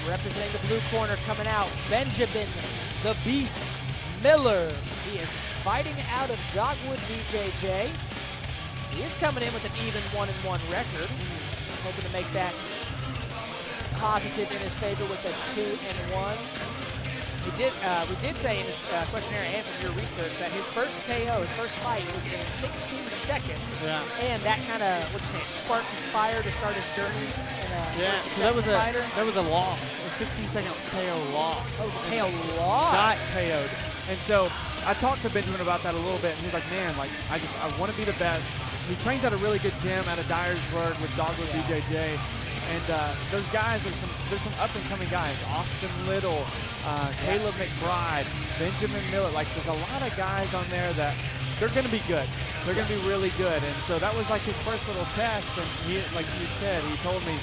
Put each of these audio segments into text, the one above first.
representing the blue corner coming out, Benjamin the Beast Miller. He is fighting out of Dogwood BJJ. He is coming in with an even 1-1 record. Hoping to make that positive in his favor with a 2-1. We did say in his questionnaire and from your research that his first KO, his first fight, was in 16 seconds. Yeah. And that kind of, what'd you say, sparked his fire to start his journey. Yeah, so that was a loss, a 16-second KO loss. Oh, it was a KO loss. Got KO'd. And so I talked to Benjamin about that a little bit, and he's like, man, like I want to be the best. He trains at a really good gym out of Dyersburg with Dogwood BJJ. And those guys, there's some up-and-coming guys. Austin Little, Caleb McBride, Benjamin Miller. Like, there's a lot of guys on there that they're going to be good. They're going to be really good. And so that was like his first little test. And he, like you said, he told me,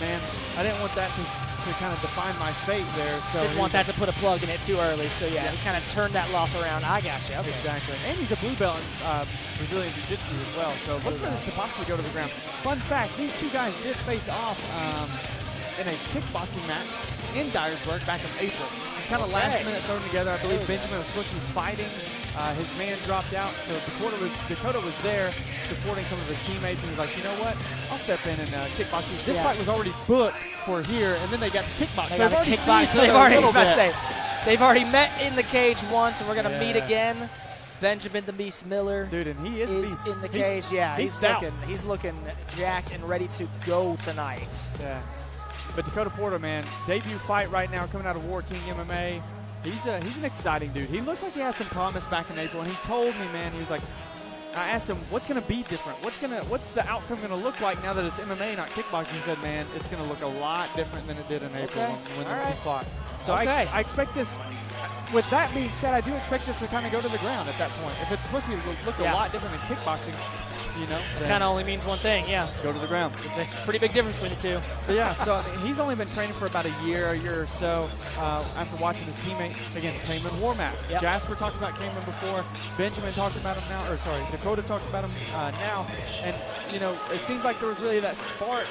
man, I didn't want that to kind of define my fate there. So didn't want that to put a plug in it too early. So yeah, he kind of turned that loss around. I got you. Okay. Exactly. And he's a blue belt in Brazilian Jiu-Jitsu as well. So look for this to possibly go to the ground. Fun fact, these two guys did face off in a kickboxing match in Dyersburg back in April. Kind of last minute thrown together. I believe Benjamin was supposed to be fighting. His man dropped out, so Dakota was there supporting some of his teammates, and he's like, you know what? I'll step in and kickboxing. This fight was already booked for here, and then they got the kickboxing. They've already met in the cage once, and we're gonna meet again. Benjamin the Beast Miller, dude, and he is in the cage. Yeah, he's looking jacked and ready to go tonight. Yeah, but Dakota Porter, man, debut fight right now coming out of War King MMA. He's an exciting dude. He looked like he had some promise back in April, and he told me, man, he was like, I asked him, what's going to be different? What's the outcome going to look like now that it's MMA, not kickboxing? He said, man, it's going to look a lot different than it did in April when they fought. So I expect this. With that being said, I do expect this to kind of go to the ground at that point. If it's supposed to look a lot different than kickboxing, you know, it kind of only means one thing, go to the ground. It's a pretty big difference between the two. But yeah, so I mean, he's only been training for about a year or so after watching his teammate against Kamen Warmack. Yep. Jasper talked about Kamen before. Benjamin talked about him now, Dakota talked about him now. And, you know, it seems like there was really that spark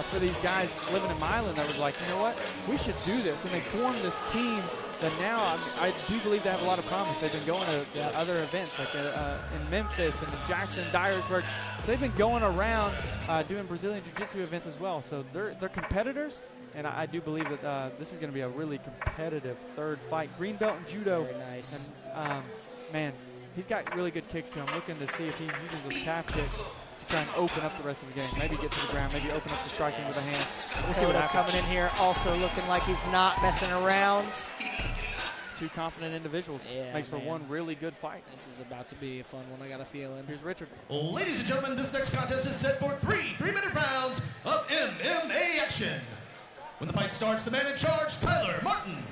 for these guys living in Milan that was like, you know what, we should do this. And they formed this team that now I do believe they have a lot of promise. They've been going to other events like in Memphis and Jackson, Dyersburg. So they've been going around doing Brazilian Jiu-Jitsu events as well. So they're competitors, and I do believe that this is going to be a really competitive third fight. Green belt in judo. Very nice. And man, he's got really good kicks to him. Looking to see if he uses those calf kicks to try and open up the rest of the game. Maybe get to the ground. Maybe open up the striking with a hand. We'll see what happens. Coming in here, also looking like he's not messing around. Two confident individuals. Makes for one really good fight. This is about to be a fun one, I got a feeling. Here's Richard. Ladies and gentlemen, this next contest is set for three-minute rounds of MMA action. When the fight starts, the man in charge, Tyler Martin.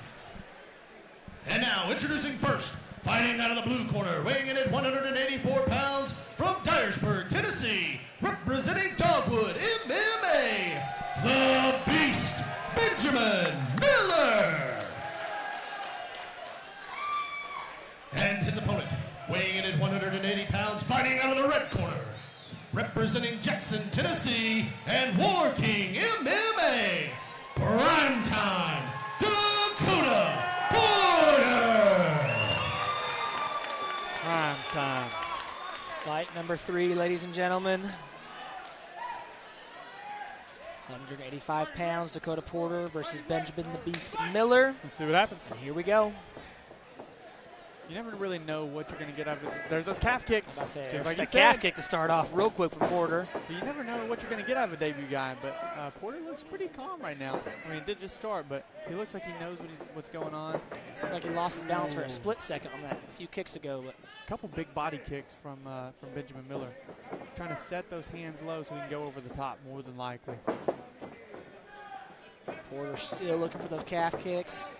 And now, introducing first, fighting out of the blue corner, weighing in at 184 pounds, from Dyersburg, Tennessee, representing Dogwood MMA, the Beast, Benjamin Miller. And his opponent, weighing in at 180 pounds, fighting out of the red corner, representing Jackson, Tennessee, and War King MMA, primetime, Dakota Porter. Primetime. Fight number 3, ladies and gentlemen. 185 pounds, Dakota Porter versus Benjamin the Beast Miller. Let's see what happens. And here we go. You never really know what you're going to get out of it. There's those calf kicks. There's like that calf kick to start off real quick for Porter. But you never know what you're going to get out of a debut guy. But Porter looks pretty calm right now. I mean, it did just start, but he looks like he knows what's going on. It seemed like he lost his balance for a split second on that a few kicks ago. But a couple big body kicks from Benjamin Miller. Trying to set those hands low so he can go over the top more than likely. Porter still looking for those calf kicks.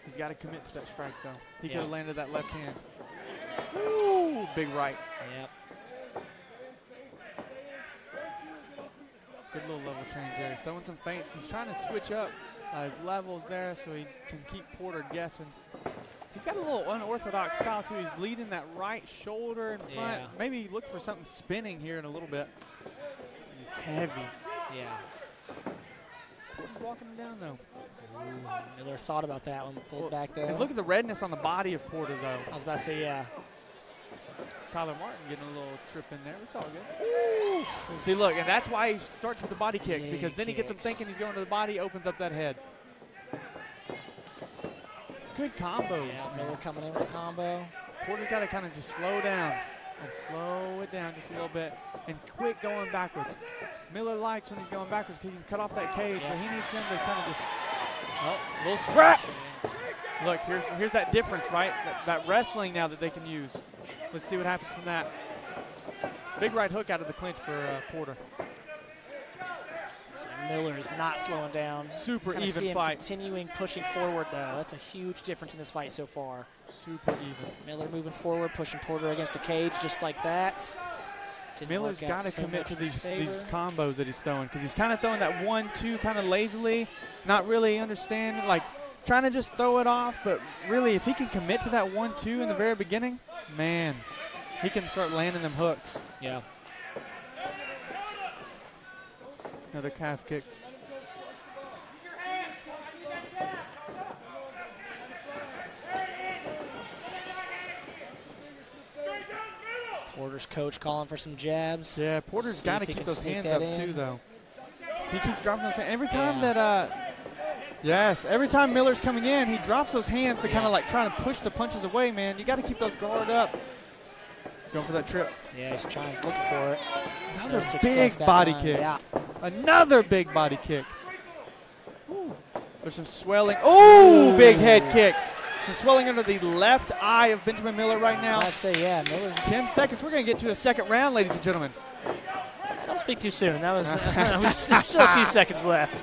He's got to commit to that strike, though. He could have landed that left hand. Ooh, big right. Yep. Good little level change there. Throwing some feints. He's trying to switch up his levels there so he can keep Porter guessing. He's got a little unorthodox style, too. He's leading that right shoulder in front. Yeah. Maybe look for something spinning here in a little bit. Heavy. Yeah. walking him down, though. Miller thought about that one, pulled back there. And look at the redness on the body of Porter, though. I was about to say, yeah. Tyler Martin getting a little trip in there. It's all good. Ooh. See, look, and that's why he starts with the body kicks, because then he gets him thinking he's going to the body, opens up that head. Good combos. Yeah, Miller coming in with a combo. Porter's got to kind of just slow down and slow it down just a little bit and quit going backwards. Miller likes when he's going backwards because he can cut off that cage, but he needs him to kind of just, a little scrap. Look, here's that difference, right? That wrestling now that they can use. Let's see what happens from that. Big right hook out of the clinch for Porter. So Miller is not slowing down. Super Kinda even see him fight. Continuing pushing forward, though. That's a huge difference in this fight so far. Super even. Miller moving forward, pushing Porter against the cage just like that. Miller's got to commit to these combos that he's throwing, because he's kind of throwing that 1-2 kind of lazily, not really understanding, like trying to just throw it off. But really, if he can commit to that 1-2 in the very beginning, man, he can start landing them hooks. Yeah. Another calf kick. Porter's coach calling for some jabs. Yeah, Porter's got to keep those hands up too, though. So he keeps dropping those hands. Every time every time Miller's coming in, he drops those hands to kind of like trying to push the punches away, man. You got to keep those guard up. He's going for that trip. Yeah, he's trying, looking for it. Another big body kick. Yeah. Another big body kick. Ooh. There's some swelling. Oh, big head kick. Some swelling under the left eye of Benjamin Miller right now. I'd say, yeah, Miller's 10 seconds. We're going to get to the second round, ladies and gentlemen. Don't speak too soon. That was still a few seconds left.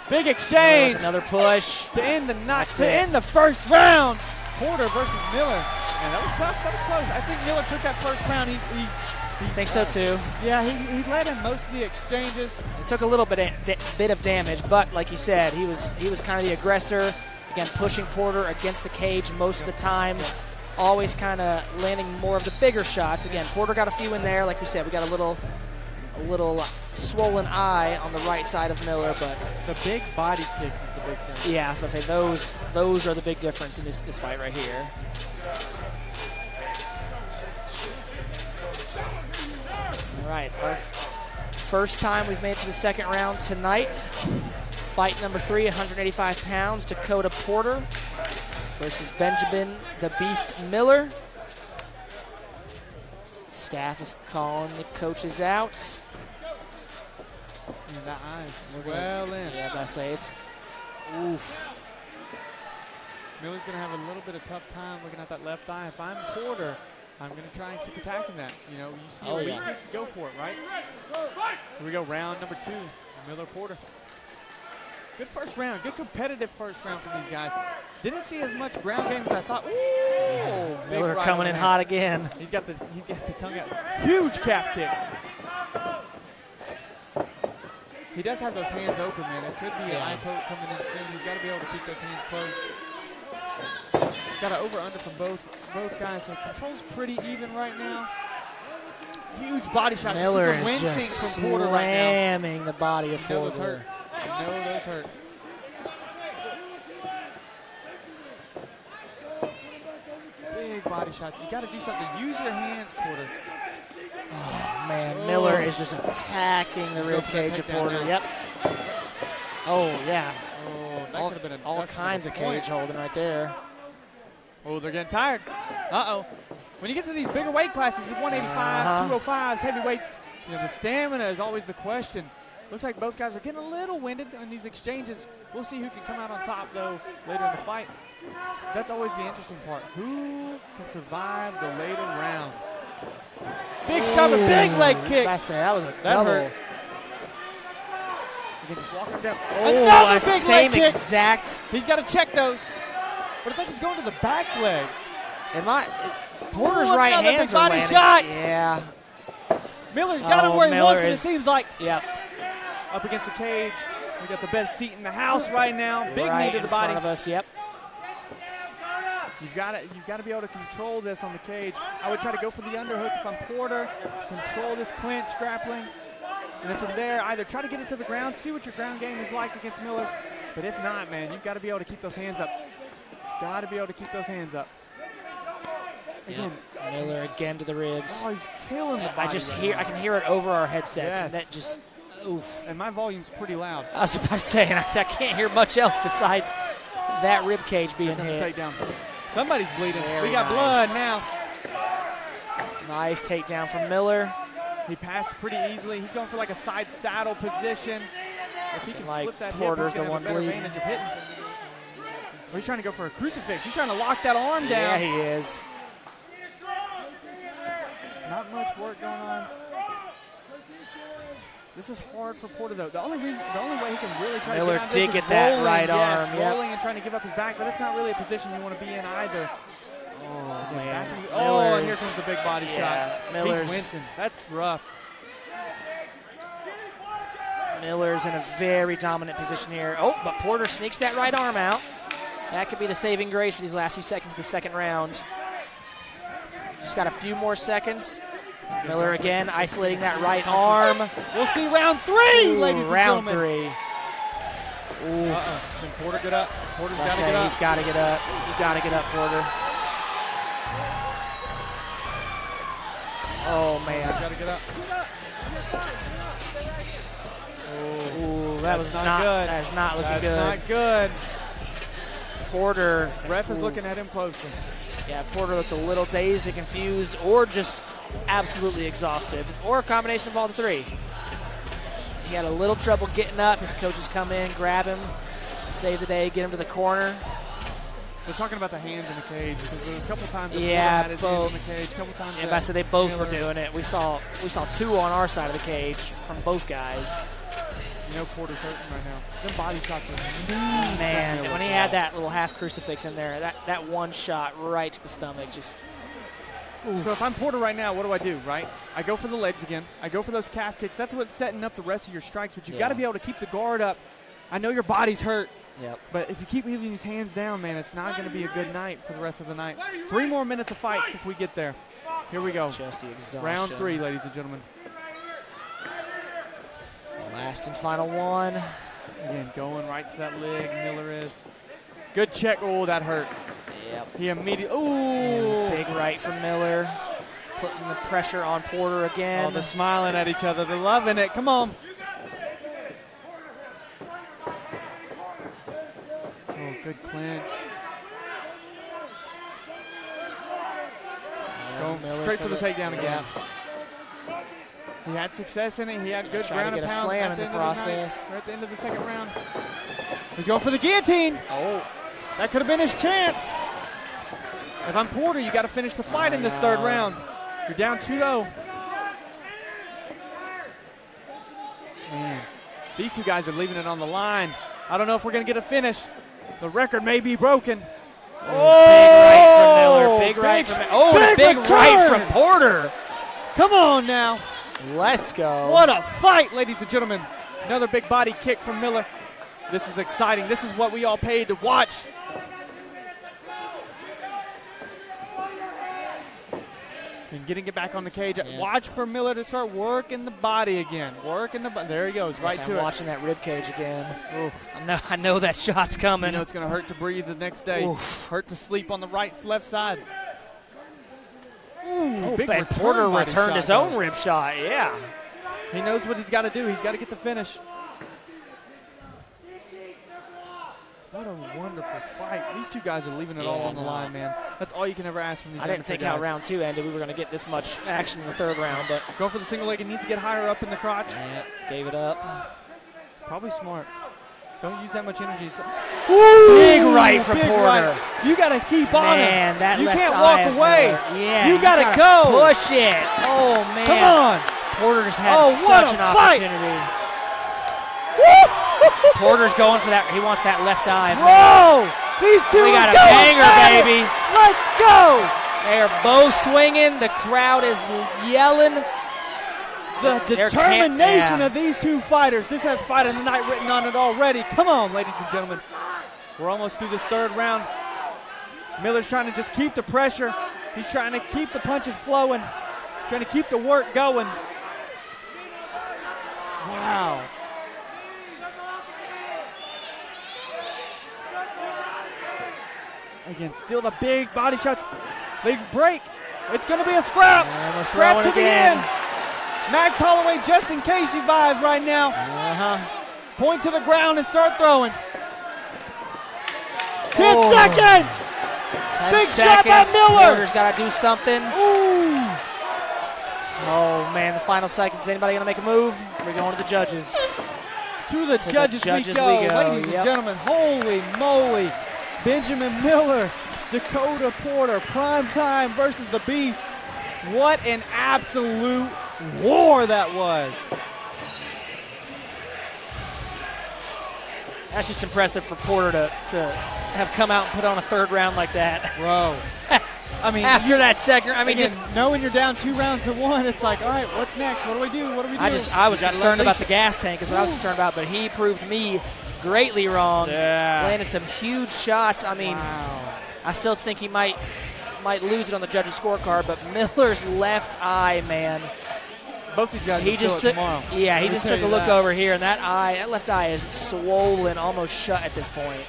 Big exchange. Another push to end the night. To end the first round. Porter versus Miller. And that was tough. That was close. I think Miller took that first round. I think so too. Yeah, he led in most of the exchanges. It took a little bit of damage, but like you said, he was kind of the aggressor. Again, pushing Porter against the cage most of the times. Always kind of landing more of the bigger shots. Again, Porter got a few in there. Like we said, we got a little swollen eye on the right side of Miller, but the big body kick is the big thing. Yeah, I was going to say those are the big difference in this fight right here. All right, our first time we've made it to the second round tonight. Fight number 3, 185 pounds, Dakota Porter versus Benjamin the Beast Miller. Staff is calling the coaches out. And that eye's well in. Yeah, I say it's oof. Miller's going to have a little bit of tough time looking at that left eye. If I'm Porter, I'm going to try and keep attacking that. You know, you see a weakness, you go for it, right? Here we go, round number 2, Miller-Porter. Good first round, good competitive first round for these guys. Didn't see as much ground game as I thought. Ooh, Miller coming in hot again. He's got the tongue out. Huge calf kick. He does have those hands open, man. It could be an eye poke coming in soon. He's got to be able to keep those hands closed. Got an over-under from both guys, so control's pretty even right now. Huge body shots. Miller is just from Porter right now. slamming the body of Porter. Those hurt. No, those hurt. Big body shots. You got to do something. Use your hands, Porter. Oh, man, Miller is just attacking the rib cage of Porter. Yep. Oh, yeah. Oh, that could have been all kinds of cage holding right there. Oh, they're getting tired. Uh-oh. When you get to these bigger weight classes, 185s, 205s, heavyweights, you know, the stamina is always the question. Looks like both guys are getting a little winded in these exchanges. We'll see who can come out on top, though, later in the fight. That's always the interesting part. Who can survive the later rounds? Big shove, a big leg kick. I say that was a double. Hurt. You can just walk him down. Oh, another big same leg kick. Exact. He's got to check those. But it's like he's going to the back leg. Porter's right hands are landing. Shot. Yeah. Miller's got him where he wants it, it seems like. Yep. Up against the cage. We got the best seat in the house right now. Big knee to the body. In front of us, yep. You've got to be able to control this on the cage. I would try to go for the underhook if I'm Porter. Control this clinch, grappling. And then from there, either try to get it to the ground, see what your ground game is like against Miller. But if not, man, you've got to be able to keep those hands up. Got to be able to keep those hands up. Again. Yep. Miller again to the ribs. Oh, he's killing the body. I can hear it over our headsets, Yes. and that just, oof. And my volume's pretty loud. I was about to say, and I can't hear much else besides that rib cage being hit. Takedown. Somebody's bleeding. Very We got nice. blood now. Nice takedown from Miller. He passed pretty easily. He's going for like a side saddle position. If he can Like flip that Porter's hip, he's the going to have a one better bleeding. advantage of hitting. Oh, he's trying to go for a crucifix. He's trying to lock that arm Yeah, down. he is. Not much work going on. This is hard for Porter, though. The only way he can really try Miller to get out of did this get is that rolling, right yes, arm, yep. rolling and trying to give up his back, but that's not really a position you want to be in either. Oh, man. Oh, and here comes the big body Yeah, shot. Miller's- He's wincing. That's rough. Miller's in a very dominant position here. Oh, but Porter sneaks that right arm out. That could be the saving grace for these last few seconds of the second round. Just got a few more seconds. Miller again isolating that right arm. We'll see round three, Ooh, ladies and round gentlemen. 3. Ooh. Can Porter get up? Porter's I got to say get up. he's got to get up. You got to get up, Porter. Oh, man. Got to get up. Ooh, that was not not good. That's not looking That's good. not good. Porter. Ref is Ooh. looking at him closely. Yeah, Porter looked a little dazed and confused, or just absolutely exhausted, or a combination of all the three. He had a little trouble getting up. His coaches come in, grab him, save the day, get him to the corner. We're talking about the hands in the cage because there was a couple times that Yeah, Porter had his both. hands in the cage, a couple times. If that I said they both were Miller- doing it, we saw two on our side of the cage from both guys. You know Porter's hurting right now. Them body shots are Man, when he had that little half crucifix in there, that one shot right to the stomach, just. So if I'm Porter right now, what do? Right? I go for the legs again. I go for those calf kicks. That's what's setting up the rest of your strikes, but you've got to be able to keep the guard up. I know your body's hurt, Yep. but if you keep leaving these hands down, man, it's not going to be a good night for the rest of the night. 3 more minutes of fights if we get there. Here we go. Just the exhaustion. Round 3, ladies and gentlemen. Last and final one. Again, going right to that leg, Miller is. Good check. Oh, that hurt. Yep. He immediately, ooh. Big right from Miller. Putting the pressure on Porter again. Oh, they're smiling at each other. They're loving it. Come on. Oh, good clinch. Going Miller straight for the takedown again. Yeah. He had success in it. He had good Trying to ground and get a pound slam at in the the end of the night, process. or at the end of the second round. He's going for the guillotine. Oh. That could have been his chance. If I'm Porter, you got to finish the fight in this third round. You're down 2-0. Man, these two guys are leaving it on the line. I don't know if we're going to get a finish. The record may be broken. Oh, big right from Miller. Big right from Oh, and a big right return. from Porter. Come on now. Let's go. What a fight, ladies and gentlemen. Another big body kick from Miller. This is exciting. This is what we all paid to watch. And getting it back on the cage. Yeah. Watch for Miller to start working the body again. Working the body. There he goes, right I'm to it. watching that rib cage again. Oof. I know that shot's coming. You know it's going to hurt to breathe the next day. Oof. Hurt to sleep on the left side. Ooh, Oh, big Ben return Porter body returned shot, his though. own rib shot. Yeah. He knows what he's got to do. He's got to get the finish. What a wonderful fight. These two guys are leaving it all Yeah, on the no. line, man. That's all you can ever ask from these I didn't amateur think how guys. round 2 ended. We were going to get this much action in the third round, but Go for the single leg and need to get higher up in the crotch. yeah, gave it up. Probably smart. Don't use that much energy. Big right from big Porter. right. You got to keep on Man, it. that You left can't eye walk of away. Miller. Yeah, You got to gotta go. Push it. Oh, man. Come on. Porter just had Oh, what such a an fight. opportunity. Porter's going for that. He wants that left eye. Bro, these two We got are a going banger, at it. baby. Let's go. They are both swinging. The crowd is yelling. The There determination can't- yeah. of these two fighters. This has Fight of the Night written on it already. Come on, ladies and gentlemen. We're almost through this third round. Miller's trying to just keep the pressure. He's trying to keep the punches flowing, trying to keep the work going. Wow. Again, still the big body shots. Big break. It's going to be a scrap. Scrap to the end. Max Holloway, just in case he vibes right now. Point to the ground and start throwing. 10 seconds. 10 big seconds. shot by Miller. Porter's got to do something. Ooh. Oh, man, the final seconds. Anybody going to make a move? We're going to the judges. To the judges we go. Ladies and gentlemen, holy moly. Benjamin Miller, Dakota Porter, prime time versus the Beast. What an absolute war that was. That's just impressive for Porter to have come out and put on a third round like that. Bro. I mean, after that second, I mean, again, just knowing you're down 2 rounds to 1, it's like, all right, what's next? What do we do? What do we do? I was concerned about the gas tank is what I was concerned about, but he proved me greatly wrong. Yeah. Landed some huge shots. I mean, wow. I still think he might lose it on the judges' scorecard, but Miller's left eye, man. Both these guys He just took, tomorrow. yeah, he just took a look over here, and that left eye is swollen, almost shut at this point.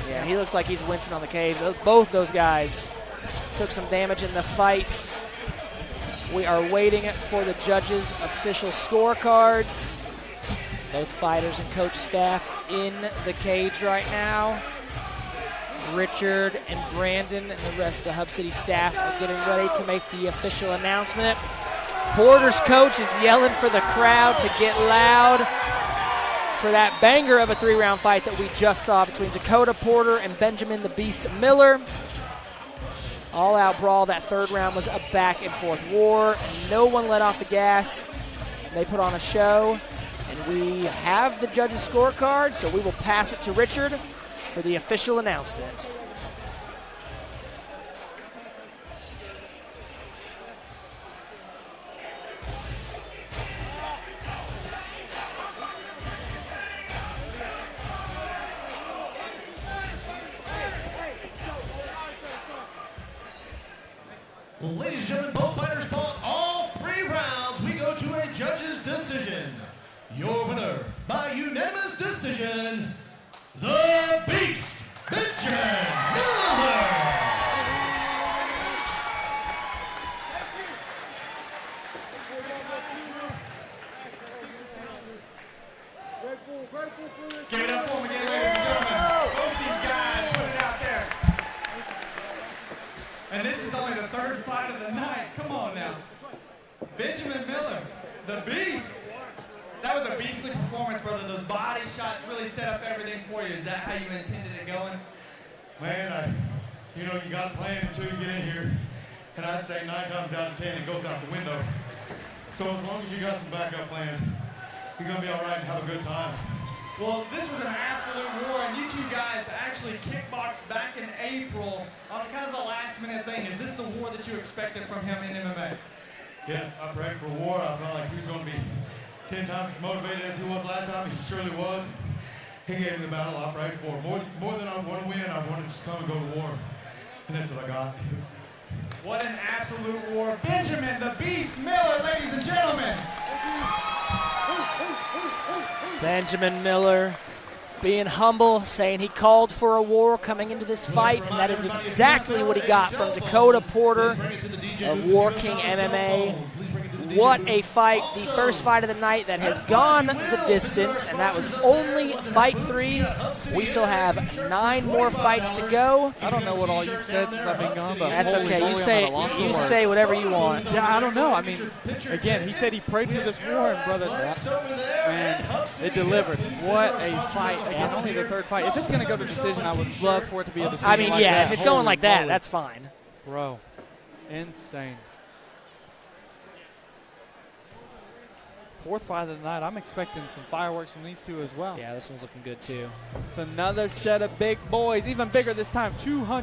Yeah, he looks like he's wincing on the cage. Both those guys took some damage in the fight. We are waiting for the judges' official scorecards. Both fighters and coach staff in the cage right now. Richard and Brandon and the rest of the Hub City staff are getting ready to make the official announcement. Porter's coach is yelling for the crowd to get loud for that banger of a 3-round fight that we just saw between Dakota Porter and Benjamin the Beast Miller. All-out brawl. That third round was a back-and-forth war. No one let off the gas. They put on a show. And we have the judges' scorecard, so we will pass it to Richard for the official announcement. Well, ladies and gentlemen, both fighters fought all 3 rounds. We go to a judge's decision. Your winner by unanimous decision, the Beast, Benjamin Miller. Give it up for him again, ladies and gentlemen. Both these guys put it out there. And this is only the 3rd fight of the night. Come on now. Benjamin Miller, the Beast. That was a beastly performance, brother. Those body shots really set up everything for you. Is that how you intended it going? Man, you got to plan until you get in here. And I'd say 9 times out of 10, it goes out the window. So as long as you got some backup plans, you're going to be all right and have a good time. Well, this was an absolute war, and you 2 guys actually kickboxed back in April on kind of the last-minute thing. Is this the war that you expected from him in MMA? Yes, I prayed for war. I felt like he was going to be 10 times as motivated as he was last time. He surely was. He gave me the battle I prayed for. More than I want to win, I want to just come and go to war. And that's what I got. What an absolute war. Benjamin the Beast Miller, ladies and gentlemen. Benjamin Miller being humble, saying he called for a war coming into this fight, and that is exactly what he got from Dakota Porter of War King MMA. What a fight. The first fight of the night that has gone the distance, and that was only fight 3. We still have 9 more fights to go. I don't know what all you said since I've been gone, but that's okay. You say whatever you want. Yeah, I don't know. I mean, again, he said he prayed for this war, and brother, man, it delivered. What a fight. Again, only the 3rd fight. If it's going to go to decision, I would love for it to be a decision. I mean, like yeah, that. if it's going Holy like that, moly. that's fine. Bro, insane. 4th fight of the night. I'm expecting some fireworks from these 2 as well. Yeah, this one's looking good too. It's another set of big boys, even bigger this time, 200.